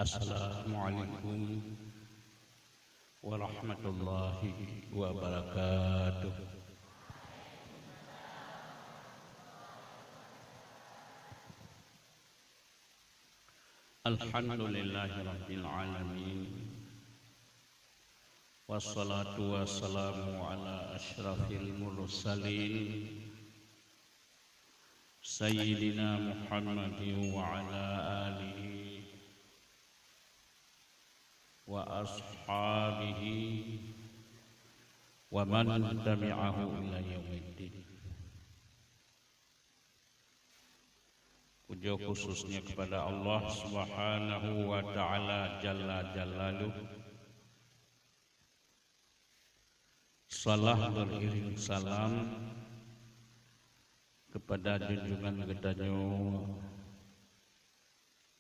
Assalamualaikum warahmatullahi wabarakatuh. Alhamdulillahi rabbil alamin. Wassalatu wassalamu ala asyrafil mursalin Sayyidina Muhammadin wa ala alihi wa ashabihi wa man tabi'ahu ila yaumiddin. Puja khususnya kepada Allah Subhanahu wa taala jalla jalaluh. Salah beriring salam kepada junjungan ketanyo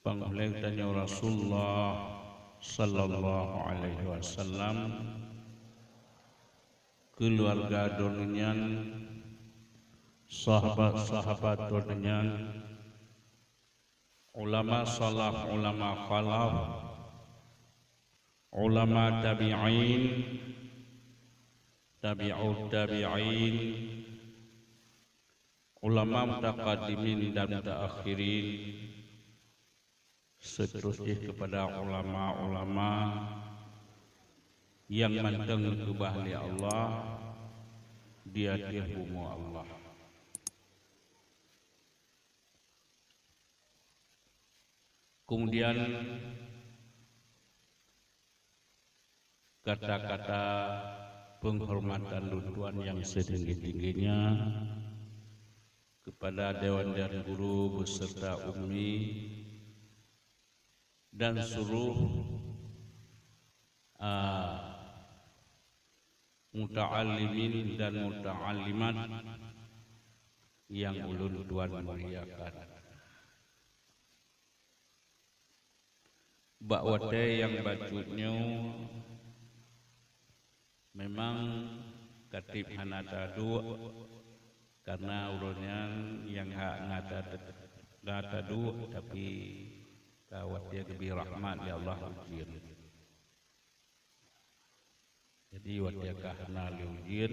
panglih tanyo Rasulullah sallallahu alaihi wasallam, keluarga donyan, sahabat-sahabat donyan, ulama salaf, ulama khalaf, ulama tabi'in, tabi'ut tabi'in, ulama mutaqaddimin dan mutaakhirin, seterusnya kepada ulama-ulama yang manteng kebahli Allah di atas bumi Allah. Kemudian kata-kata penghormatan lutuan yang setinggi-tingginya kepada Dewan dan Guru beserta Umi dan seluruh muta'allimin dan muta'allimat yang ulun tuan muliakan. Bakwate yang bacutnya memang katib hanata dua karena ulunnya yang ngata dua tapi kawat dia lebih rahmat ya Allah ujian. Jadi watia kahna ujian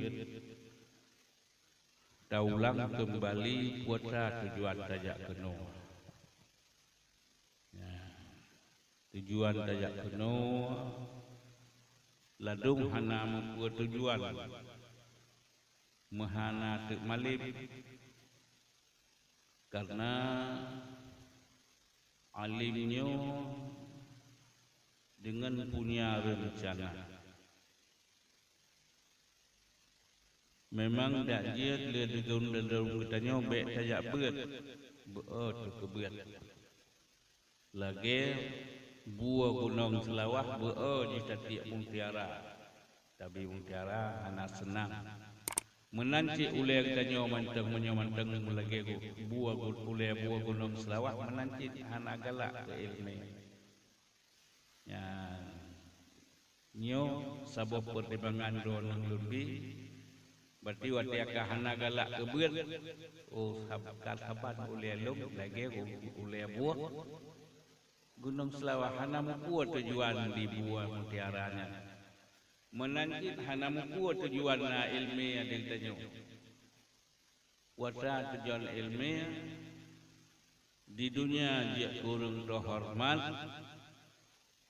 daulang kembali kuota tujuan tajak penuh. Tujuan tajak penuh ladung hana membuat tujuan mahana tek malib karena alimnya dengan punya rencana. Memang dak dia dalam katanya baik tajak berat tu keberat lagi buah gunung selawah di setiap mutiara tapi mutiara anak senang menanci ulai katanya manteng lagi buah gunung selawah menanci anak galak ke ilmu ya nyo sabab pertimbangan donang lebih berarti watiaka anak galak ke berat sahabat ulai lum lagi ulai buah Gunung Selawah hana muku tujuan di buah mutiaranya. Menanjit hana muku tujuan na ilmi yang ditanya. Wata tujuan ilmi di dunia dia kurang terhormat,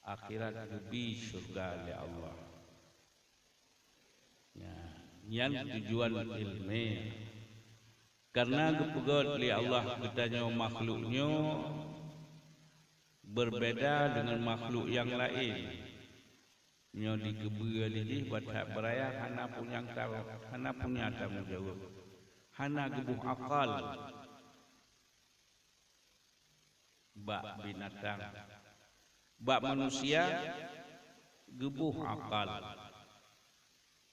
akhirat lebih surga oleh Allah. Ya, yang tujuan ilmi karena kepegat oleh Allah katanya makhluknya berbeda dengan makhluk yang lain. Nyo dikebua lidi buat hak beraya hana punya tanggung jawab. Hana gebuh akal. Bak binatang. Bak manusia gebuh akal.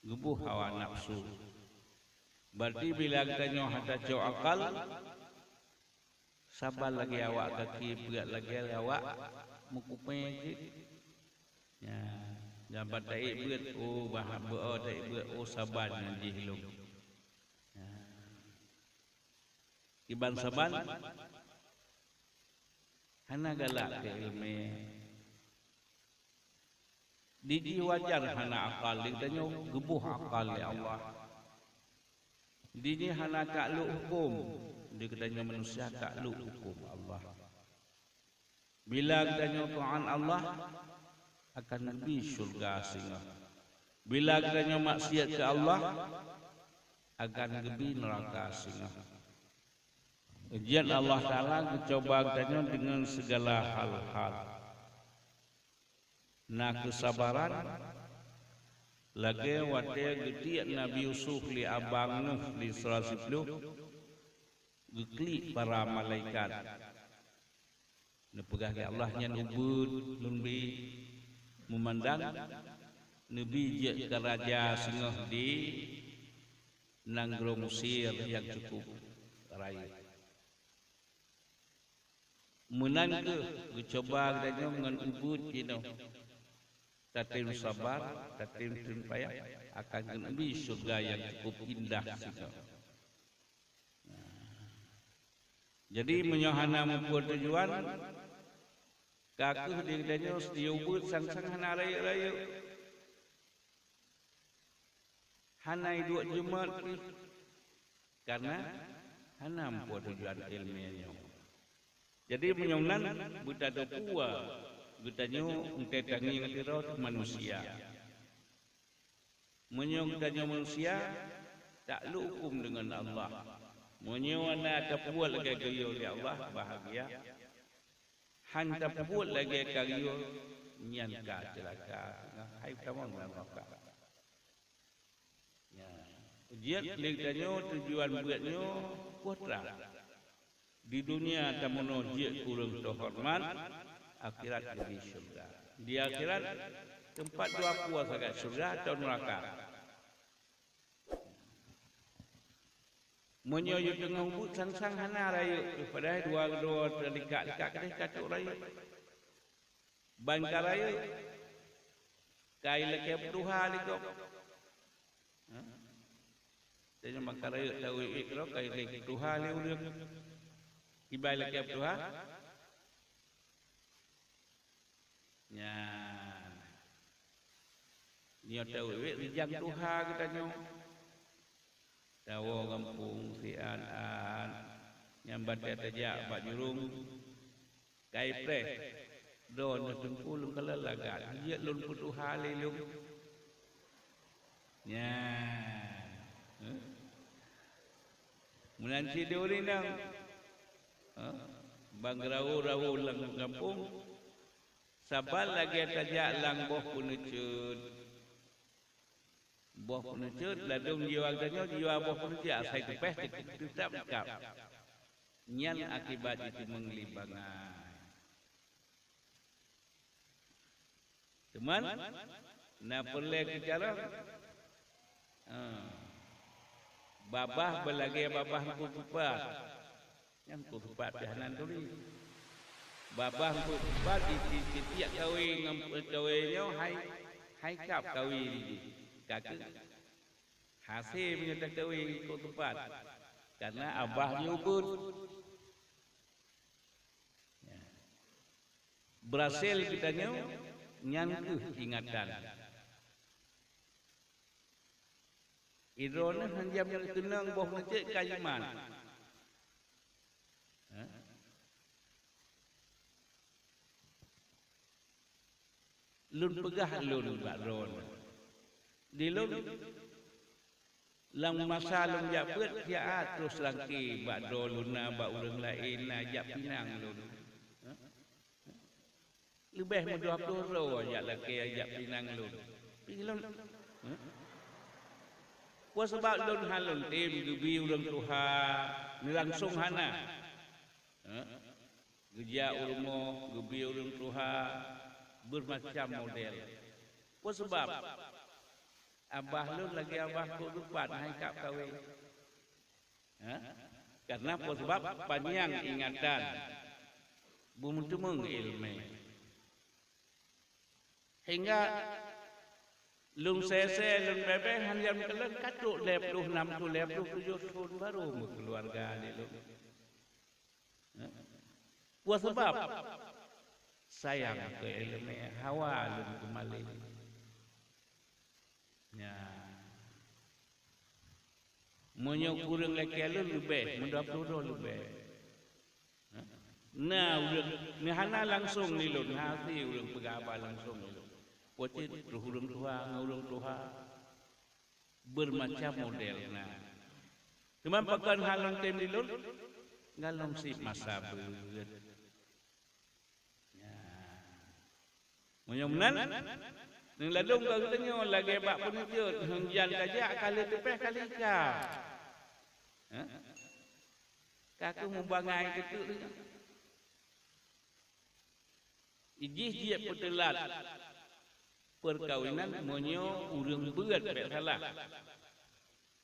Gebuh hawa nafsu. Berarti bila kita nyo hata jo akal sabar lagi awak kaki berat lagi awak mukupai ya jabat taik berat bahak taik berat sabar nanti hilung ya iban saban hana galak ke ilmu Diji wajar hana akal ditanya gebuh akal ya Allah. Dini hana takluk hukum dikatanya manusia takluk hukum Allah. Bila katanya Tuhan Allah akan lebih syurga singa. Bila katanya maksiat ke Allah akan lebih neraka singa. Ujian Allah Ta'ala mencoba katanya dengan segala hal-hal. Nah kesabaran lagi wadah getiak Nabi Yusuf li abang Nuh li surah 10 geklik para malaikat. Nepegah ke Allah nya nubud lumbi memandang Nabi je ke raja sengah di Nanggro Mesir yang cukup raya. Menan ke dicoba katanya dengan ubud you know. Tatim sabar, tatim payah akan menemui surga yang cukup indah juga. Jadi menyohana membuat tujuan kakuh dirinya setiubut sang-sang hana raya-raya. Hanai dua Jumat karena hana membuat tujuan ilmiahnya. Jadi menyonan buta dokua Gutanya untuk tangi yang dirot manusia. Menyong tanya manusia tak hukum dengan Allah. Menyong anda tak buat lagi kaya oleh Allah bahagia. Hanta buat lagi kaya nyanka celaka. Hai kamu neraka. Ya. Ujian tanya tujuan buatnya putra. Di dunia tamono jiat kurang terhormat. Akhirat jadi surga. Di akhirat tempat dua kuah agak surga atau neraka. Menyoyut dengan ubud sang-sang hana raya kepada dua terlikat-likat kedai kacuk raya. Bangka raya kai lekep duha likop. Jadi bangka raya tahu ikro kai lekep duha liuliuk. Ibai lekep duha. Ya, dia tahu rijang duha katanya. Tahu kampung sian-an nyambat tajak bak jurung kai pre don tengkul kelelagan dia lun putuha lelung. Ya. Mulan si deuri nang bang rawu lang kampung sabal lagi tajak lang boh punucut. Boh punucut ladung jiwa katanya jiwa boh punucut asai tepeh tetap kap. Nyan akibat itu menglibangan. Teman, na perle bicara. Babah belagi babah kutupat. Yang kutupat jahanan tuli. Babah kutupat di tiap kawin kawinnya hai kap kawin kakek. Hasil punya kawin kutupat. Karena abah nyubut. Berhasil kitanya nyantuh ingatan. Irona hanjam yang tenang boh ngecek kajiman. Lun pegah lun bakron. Di lun lang masa lun japet dia terus lagi bakro luna bak urang lain ajak pinang lun. Lebih mudah peluru ajak lagi ajak pinang lun. Pilun. Wa sebab lun halun tim gebi urang tuha ni langsung hana. Geja ulmo gebi urang tuha bermacam model. Wa sebab abah lun lagi abah kudupat hai kap kawin. Karena wa sebab panjang ingatan. Bumutumeng ilmu. Hingga lung sese lung bebe hanjam kelen katuk lep 6 tu lep 7 tahun baru keluarga ni lung. Buat sebab sayang ke ilmu hawa lung kembali. Ya. Monyo kurang lekelo lebih, mendapur lebih. Nah, urang ni hana langsung ni lon, hati urang pegaba langsung ni lon. Pocit urang tuha bermacam model nah. Cuma pakan halong tem ni lon, ngalong sip masa beut. Ya. Monyo menan ning ladung ka tenyo lagi bak penutiut hengjan kajak kali tepeh kali ka. Kaku membangai ketu tu. Ijih dia petelat perkawinan monyo urang beut bek salah.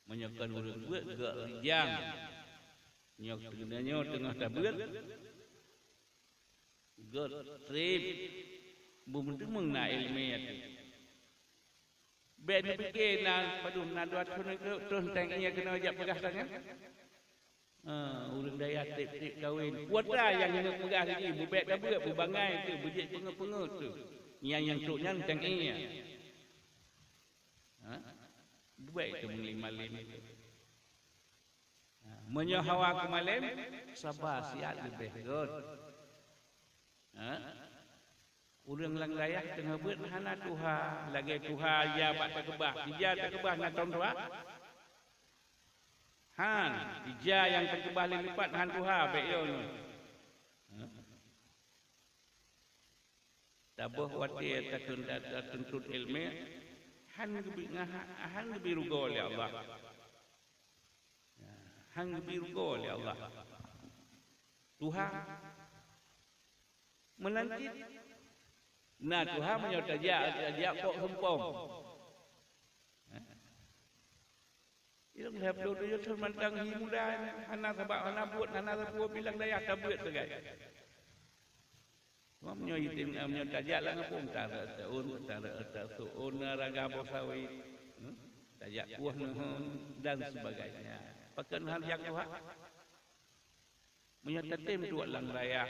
Menyokan urang beut gak rijang. Nyok tenyo tengah tabeut. God trip bumdemeng na ilmiah tu. Ben fikir na padum na dua ton tang ia kena ajak pegah tangan. Urang daya tip kahwin. Kuota yang nak pegah lagi bubek tabeut bubangai tu bejik pengut-pengut tu. Yang truknya tang ia. Buat tu menglimalim itu. Menyo hawa kemalim sabar siat lebih god. Urang lang layak tengah beut hana tuha lagi tuha ya bak takebah dia takebah na tahun tua han dia yang takebah lipat han tuha bek yo no tabuh wati tuntut ilmu han gebi rugo oleh Allah han gebi rugo oleh Allah tuha menanti. Nah Tuhan menyertai dia kok sempom. Ia melihat dia termantang hi muda, anak sebab anak buat, anak sepuluh bilang daya tabuat segai. Cuma menyertai dia lah ngapung tara taun raga bosawi, tajak kuah nuhun dan sebagainya. Pakan hal yang Tuhan menyertai tim dua lang raya.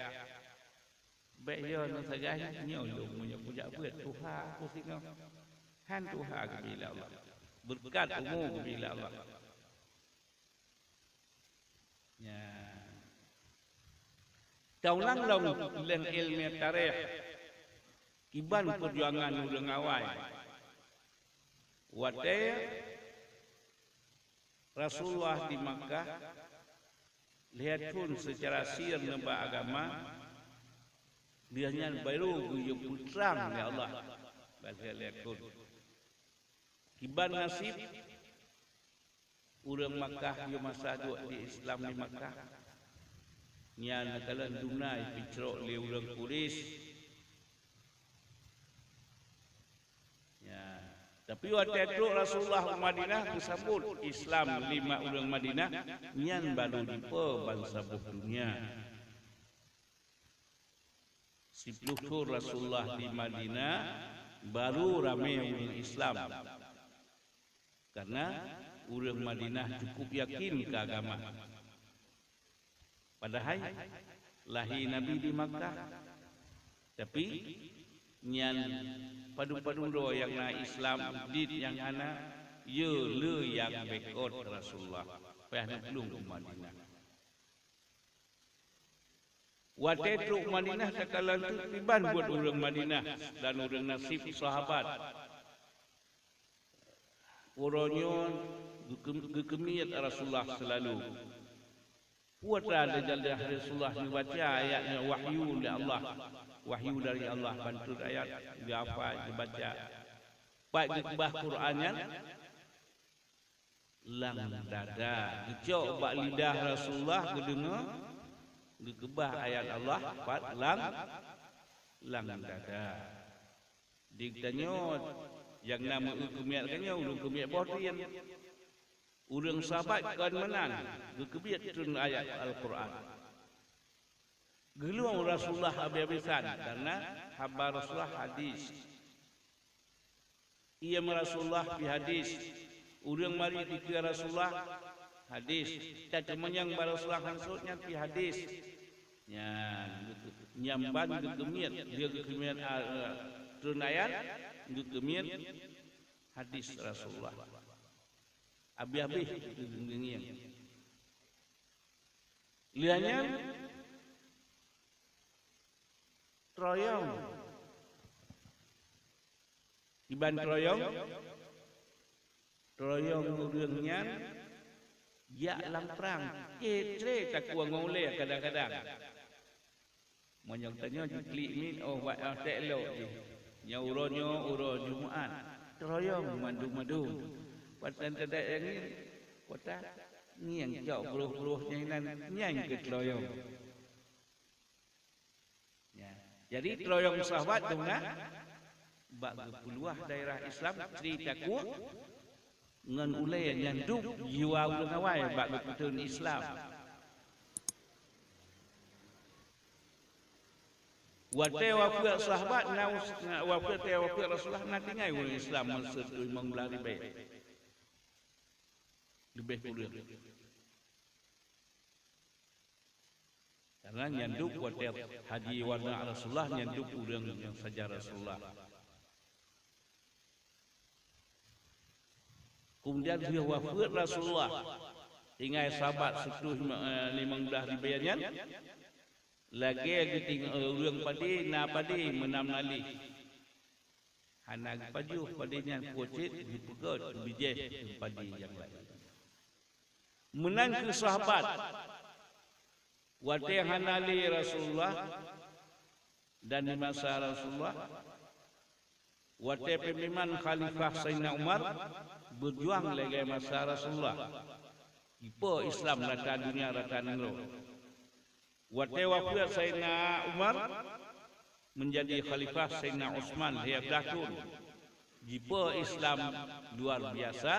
Baik yo no sagaya nyolong punya puja beut Tuhan pusing han Tuhan bila Allah berkat umur bila Allah ya taulang long len ilmu tarikh kiban perjuangan urang awai wate Rasulullah di Makkah lihat pun secara sir nembak agama dia nya baru guyup putrang ya Allah bagi lekun kiban nasib urang Makkah yo masa duk di Islam di Makkah nya nakalan dunai picrok le urang Quraisy ya tapi waktu itu Rasulullah Madinah disambut Islam 5 urang Madinah nyan baru dipo bangsa dunia. Sipluhur Rasulullah di Madinah baru ramai orang Islam karena orang Madinah cukup yakin ke agama. Padahal lahir Nabi di Makkah, tapi nyan padu-padu do yang na Islam dit yang ana ye le yang bekot Rasulullah payah belum ke Madinah. Waktu itu Madinah sekalan tu tiban buat orang Madinah dan orang nasib sahabat. Orangnya gekemiat Rasulullah selalu. Puasa dari Rasulullah dibaca ayatnya wahyu dari Allah. Wahyu dari Allah bantu ayat diapa dibaca. Pak dikbah Qurannya lang dada. Dicok bak lidah Rasulullah kedengar dikebah ayat Allah pat lang dada diktanya yang nama ukumiat kanya urang kumiat botian urang sahabat kan menang dikebiat tun ayat Al-Quran geluang Rasulullah habis-habisan karena habar Rasulullah hadis ia Rasulullah di hadis urang mari dikira Rasulullah hadis tak menyang Rasulullah maksudnya di hadis nyamban gekemiat dia gekemiat tunayat gekemiat hadis Rasulullah. Habis-habis gengiang. Lianya troyong. Iban troyong urangnya ya lang perang. Tre tak kuang ngoleh kadang-kadang. Monyong tanya jikli min wa teklo je. Nya uro Jumaat. Troyong madu-madu. Patan tadak yang ni kota niang jauh puluh-puluh nyaingan nyang ke troyong. Ya. Jadi troyong sahabat tu nah bak puluah daerah Islam cerita ku ngan ulai nyanduk jiwa ulun awai bak keputun Islam. Wate wafat sahabat wafat Rasulullah nanti ngai ulun Islam maksud imam belah lebih kurang. Karena nyanduk wate haji warna Rasulullah nyanduk urang yang saja Rasulullah. Kemudian dia wafat Rasulullah. Tinggal sahabat 15 dibayarnya. Lagi tinggal orang padi na padi menam nali. Anak paju padinya kucit dipegot bijih padi yang lain. Menang ke sahabat. Wate hanali Rasulullah dan di masa Rasulullah. Wate pemimpin Khalifah Sayyidina Umar berjuang lagi masa Rasulullah. Ipo Islam rata dunia rata negara. Wate wafat Sayyidina Umar menjadi Khalifah Sayyidina Utsman 12 tahun. Ipo Islam luar biasa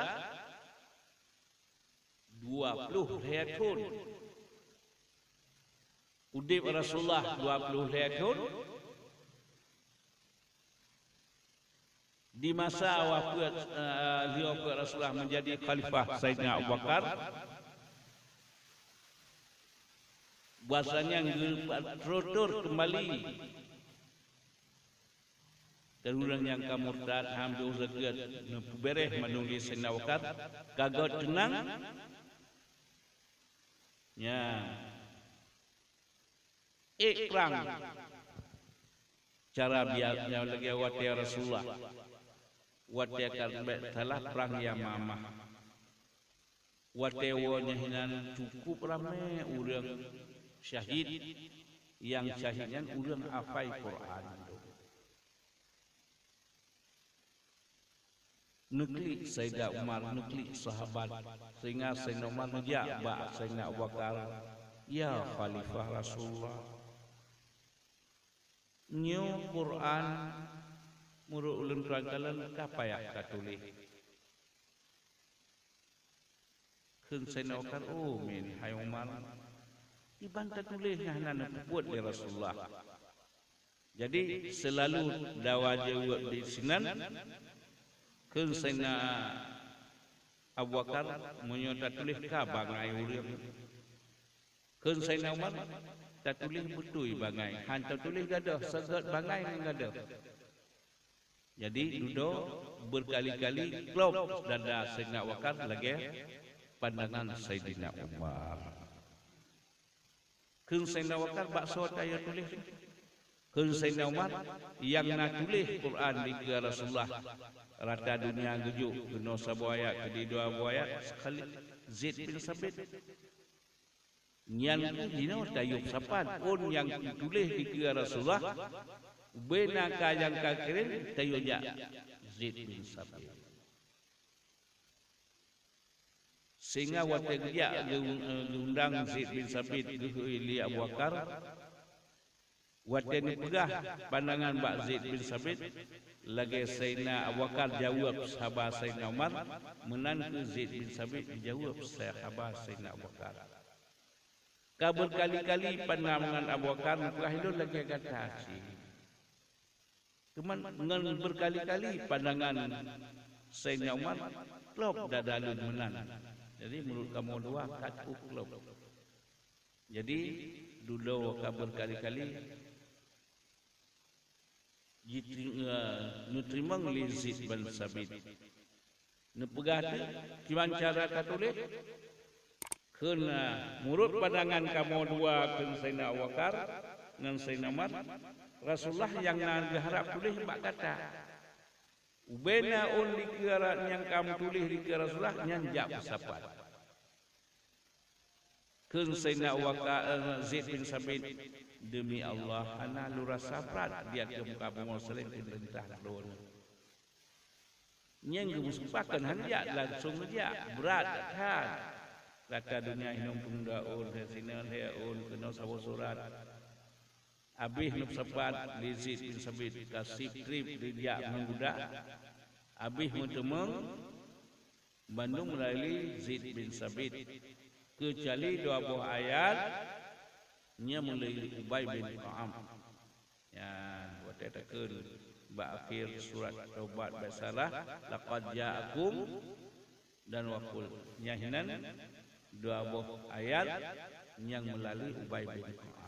20 tahun. Udip Rasulullah 20 tahun. Di masa wafat Rasulullah menjadi Khalifah Sayyidina Abu Bakar, bahasanya terutur kembali dan orang yang kamurtad hampir usaha bereh menulis Sayyidina Abu Bakar kagak tenang ya ikrang cara biarnya lagi wati Rasulullah wati karbe telah perang Yamamah wati wonya hinan cukup ramai urang syahid yang syahidnya urang hafal Quran negeri Sayyidina Umar negeri sahabat sehingga Sayyidina Umar menjaba Sayyidina Abu Bakar ya Khalifah Rasulullah new Quran muru ulun kerangkalan kapaya katulih keun Sayyidina Abu Bakar oh min hai Umar dibantah tulisnya nana buat di Rasulullah. Jadi selalu dakwah jawab di sinan keun Sayyidina Abu Bakar menyota tulis ka bangai urang. Keun Sayyidina Umar tak tulis betul bangai. Hantar tulis gadah segat bangai gadah. Jadi duduk berkali-kali klop dada Sayyidina Abu Bakar lagi pandangan Sayyidina Umar. Keun Sayyidina Abu Bakar bakso daya tulis. Keun Sayyidina Umar yang nak tulis Quran di Rasulullah rata dunia gujuk kena sabuaya ke dua buaya sekali Zaid bin Sabit yang dino tayub sapan pun yang ditulis di Rasulullah benaka yang kakirin tayuja Zaid bin Sabit sehingga waktu dia diundang Zaid bin Sabit li Abu Bakar waktu ni pegah pandangan Mbak Zaid bin Sabit lagi Sayyidina Abu Bakar jawab sahabat Sayyidina Umar menantu Zaid bin Sabit dijawab sahabat Sayyidina Abu Bakar kabur kali-kali pandangan Abu Bakar mukahidun lagi kata cuman dengan berkali-kali pandangan Sayyidina Umar klop dadalun menang. Jadi menurut kamu dua kaku klop. Jadi dulu kabur kali-kali nyutrimang li Zaid bin Sabit Nepegah tu cuman cara katulis kena murut pandangan kamu dua kun Sayyidina Abu Bakar dengan Sayyidina Umar. Rasulullah yang harap tulis bak kata ubena on dikira yang kamu tulis dikira Rasulullah nyanjak bersapat. Kun Sayyidina Abu Bakar Zaid bin Sabit, demi Allah ana lura sabrat dia ke muka bumi selain perintah doa. Yang kemusupakan hanjak langsung saja berat kan. Raka dunia hinung pungdaun sinan heun kena sawo surat. Abih nup sepat Yazid bin Sabit kasih trip dia menggudak. Abih mentemeng Bandung melalui Zaid bin Sabit. Kecuali dua buah ayat nya mulai Ubay bin Ka'ab. Ya, waktu takun akhir surat Taubat basalah laqad ja'akum dan waqul nyahinan dua buah ayat yang melalui Ubay bin Ka'ab.